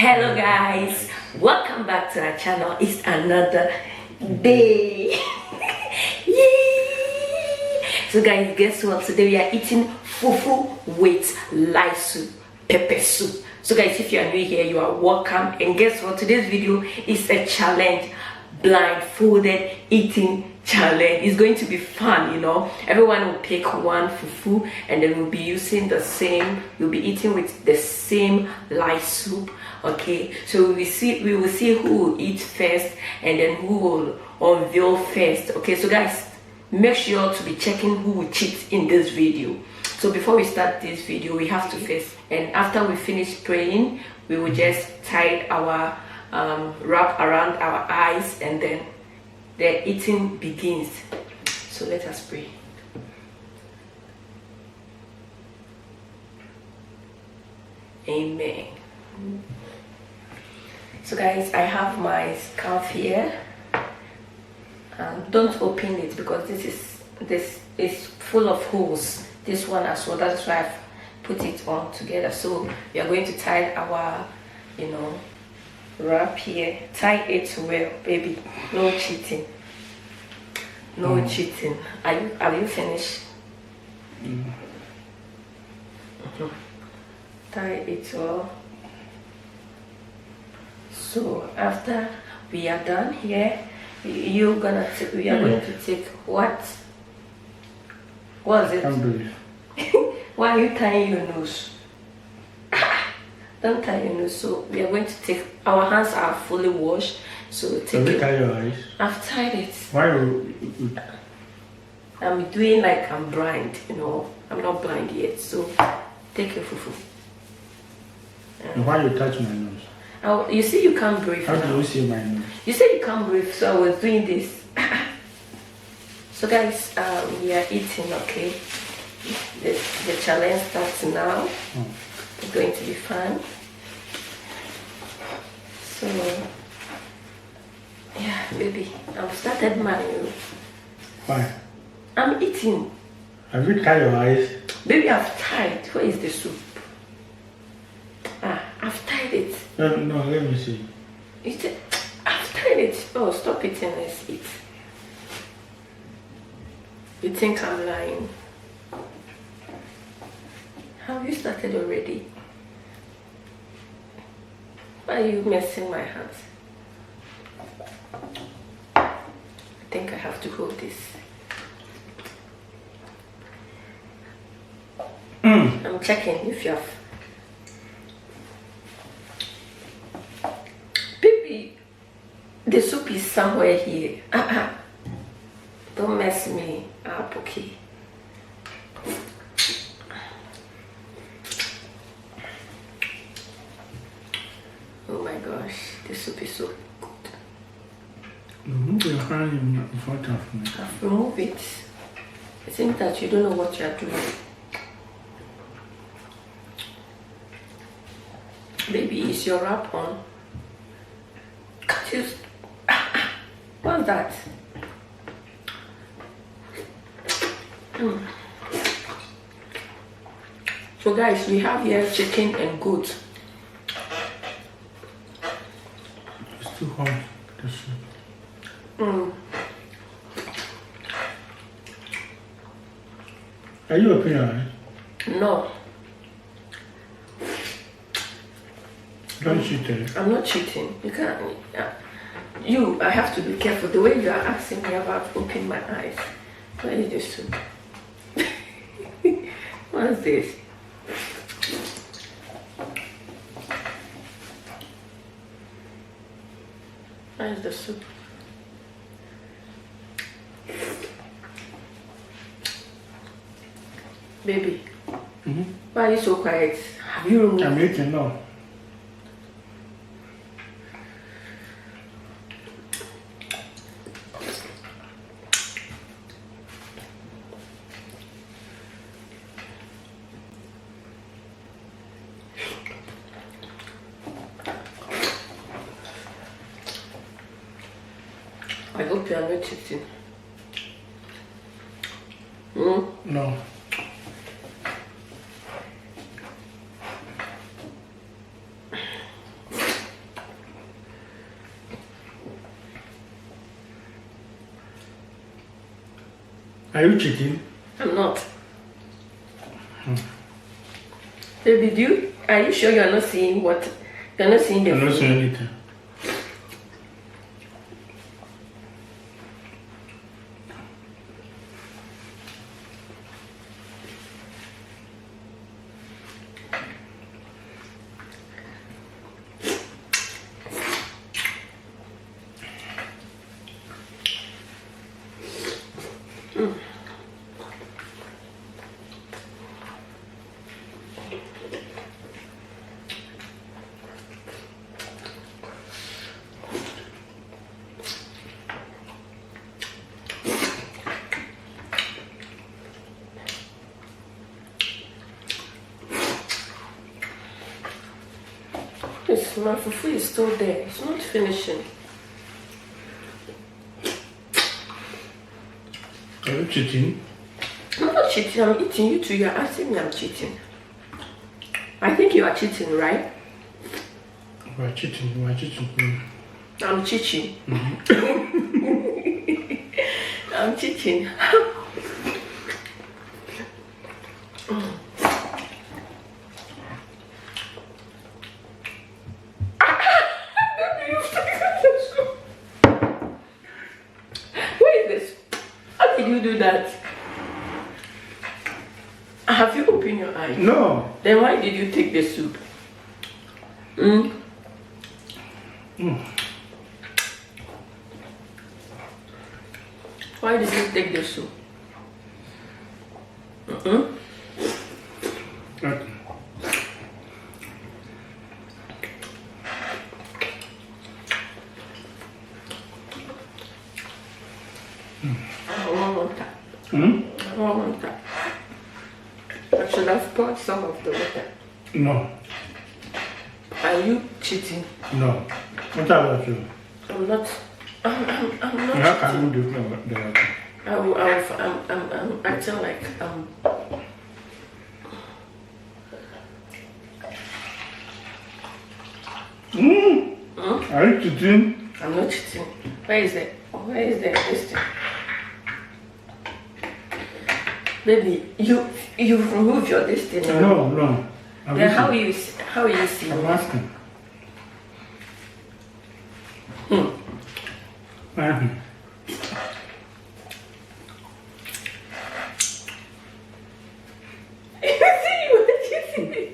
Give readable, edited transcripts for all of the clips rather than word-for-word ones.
Hello guys, welcome back to our channel. It's another day. Yay! So guys, guess what? Today we are eating fufu with light soup, pepper soup. So guys, if you are new here, you are welcome. And guess what? Today's video is a challenge, blindfolded eating challenge. It's going to be fun, you know. Everyone will pick one fufu and then we'll be using the same, we'll be eating with the same light soup. Okay, so we will see who will eat first and then who will unveil first. Okay, so guys, make sure to be checking who will cheat in this video. So before we start this video, we have to first, and after we finish praying, we will just tie our wrap around our eyes and then the eating begins. So let us pray. Amen. So guys, I have my scarf here. Don't open it because this is full of holes. This one as well. That's why I've put it on together. So we are going to tie our, you know, wrap here. Tie it well, baby. No cheating. No cheating. Are you finished? Tie it well. So after we are done here, we are going to take what? What is it? Why are you tying your nose? Don't tie your nose. So we are going to take, our hands are fully washed. So take it. Tie your eyes? I've tied it. Why I'm doing like I'm blind, you know. I'm not blind yet. So take your fufu. And why you touch my nose? Oh, you see, you can't breathe. How do you see my nose? You said you can't breathe, so I was doing this. So guys, we are eating, okay? The challenge starts now. It's going to be fun. So, yeah, baby, I've started my... Why? I'm eating. Have you tied your eyes? Baby, I've tied. Where is the soup? I've tied it. No, let me see. I've tied it. Oh, stop eating, let's eat. You think I'm lying? Have you started already? Why are you messing my hands? I think I have to hold this. I'm checking if you have. Baby, the soup is somewhere here. Don't mess me up, okay? Oh my gosh, the soup is so good. Remove your hand in front of me. I've removed it. I think that you don't know what you are doing. Baby, is your wrap on? Can't you... What's that? So guys, we have here chicken and goat. It's too hot, the soup. Are you opening your eyes? No. Don't cheat. I'm not cheating. You can't. I have to be careful. The way you are asking me about opening my eyes. What is this soup? What is this? What is the soup? Baby, why are you so quiet? Have you removed? I'm eating now. I hope you are not cheating. No. Are you cheating? I'm not. Baby, are you sure you're not seeing what? You're not seeing the I'm not food? seeing anything. Yes, my fufu is still there. It's not finishing. Are you cheating? I'm not cheating. I'm eating. You two, you're asking me I'm cheating. I think you are cheating, right? You are cheating. You are cheating. I'm cheating. I'm cheating. You do that? Have you opened your eyes? No. Then why did you take the soup? Why did you take the soup? Okay. I want that. I should have poured some of the water. No. Are you cheating? No. What about you? I'm not. I'm not. How can you do the water? I'm acting like Are you cheating? I'm not cheating. Where is it? Where is the this thing? Baby, you've removed your this thing. No. Then how you see? I'm asking.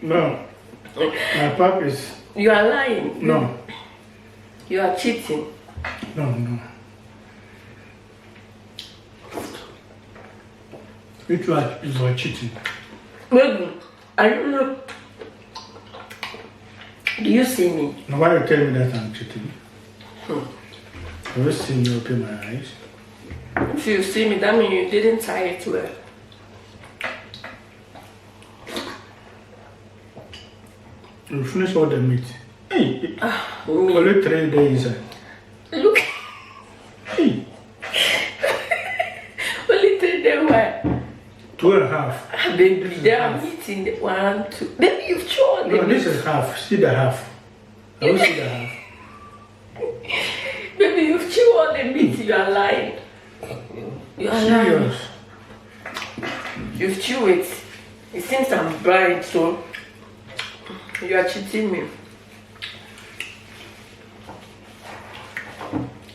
No. My pap is. You are lying. No. You are cheating. No. Which one is you are cheating? Baby, I don't know. Do you see me? Now why you tell me that I'm cheating? Have you seen me open my eyes? If you see me, that means you didn't tie it well. You finish all the meat. Hey, Me. only 3 days. Look. Hey, Only 3 days. Why? 2.5. Baby, they are eating the 1, 2. Baby, you've chosen No, this is half. See the half. I will see the half. Baby, you've chewed all the meat. You are lying. You are lying. Serious. You've chewed it. It seems I'm blind, so you are cheating me.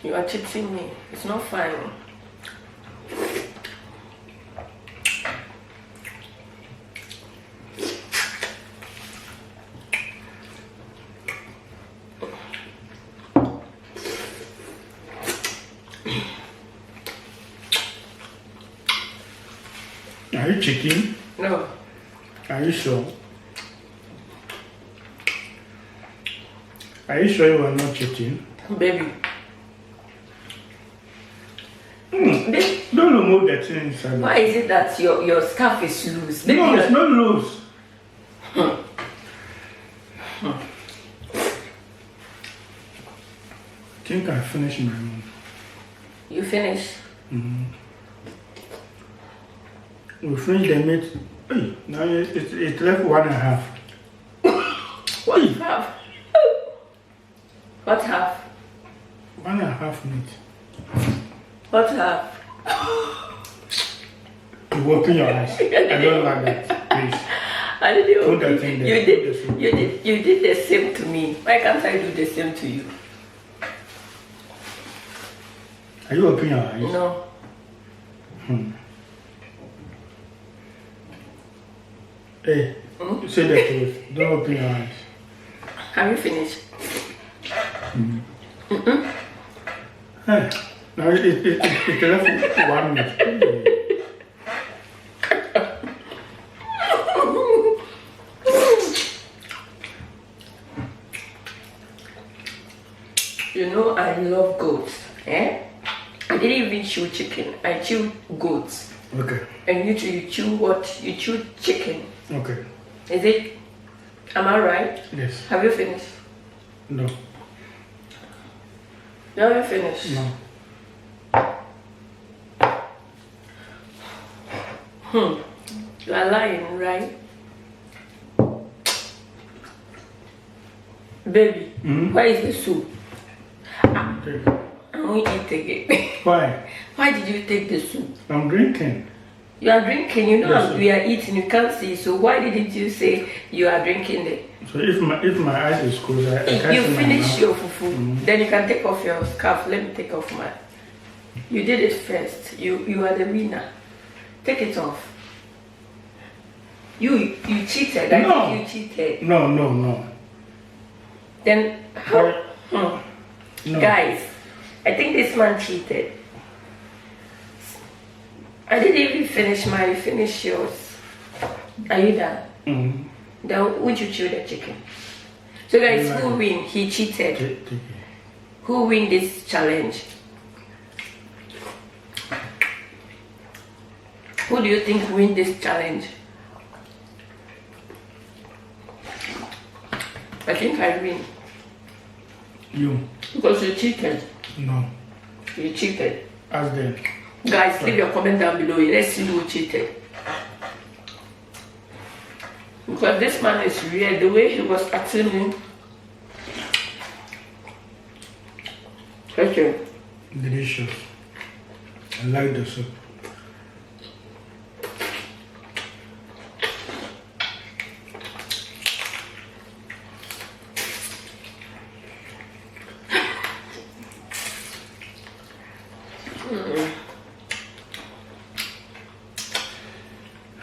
You are cheating me. It's not fine. Are you cheating? No. Are you sure? Are you sure you are not cheating? Baby. Don't remove the thing inside. Why is it that your scarf is loose? Baby, No, it's not loose. I think I finished my own. You finish? We finished the meat. Hey, now it's left 1.5. What half? What half? 1.5 meat. What half? You've opened your eyes. I don't like that. Please. I didn't Put open. that thing there. You did the same to me. Why can't I do the same to you? Are you opening your eyes? No. Hey, say the truth. Don't open your eyes. Have you finished? Hey, now it's left 1 minute. You know I love goats. I didn't even chew chicken. I chew goats. Okay. And you chew what? You chew chicken. Okay. Is it? Am I right? Yes. Have you finished? No. You haven't finished? No. You are lying, right? Baby, where is the soup? I won't eat again. Why? Why did you take the soup? I'm drinking. You are drinking, you know, Yes, we are eating, you can't see, so why didn't you say you are drinking it? So if my eyes is closed, I can't You see my finish mouth. your fufu, then you can take off your scarf. Let me take off mine. You did it first. You are the winner. Take it off. You cheated. I No. think you cheated. No. Then how? No. Guys, I think this man cheated. I didn't even finish mine. You finished yours. Are you done? Then would you chew the chicken? So guys, who win? He cheated. Take it. Who win this challenge? Who do you think win this challenge? I think I win. You. Because you cheated. No. You cheated. Ask them. Guys, leave your comment down below. Let's see who cheated. Because this man is weird. The way he was acting me. Okay. Delicious. I like the soup.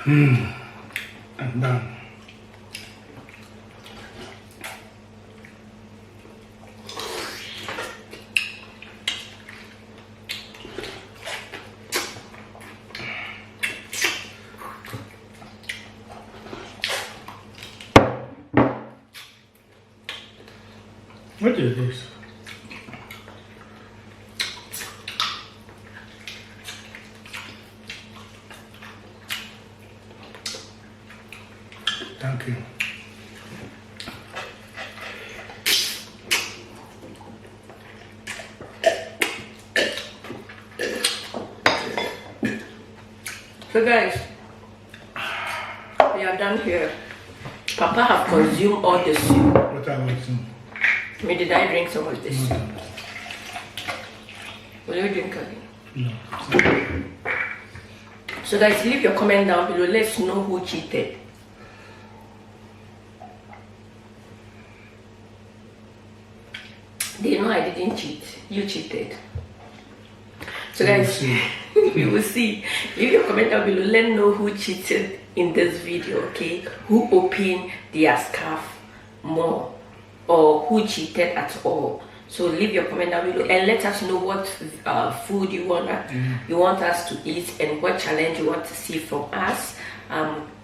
I'm done. What is this? Thank you. So guys, we are done here. Papa have consumed all the soup. What I want to. Did I drink some of this? No. Will you drink again? No. So guys, leave your comment down below. Let's know who cheated. They know I didn't cheat. You cheated. So guys, we will see. Leave your comment down below. Let me know who cheated in this video, okay? Who opened their scarf more, or who cheated at all. So leave your comment down below and let us know what food you want us to eat and what challenge you want to see from us.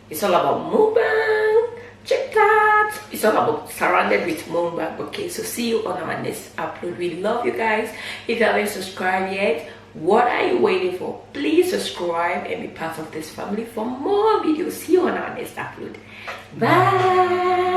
It's all about mukbang. Check that. It's all about surrounded with mukbang. Okay, so see you on our next upload. We love you guys. If you haven't subscribed yet, what are you waiting for? Please subscribe and be part of this family for more videos. See you on our next upload. Bye.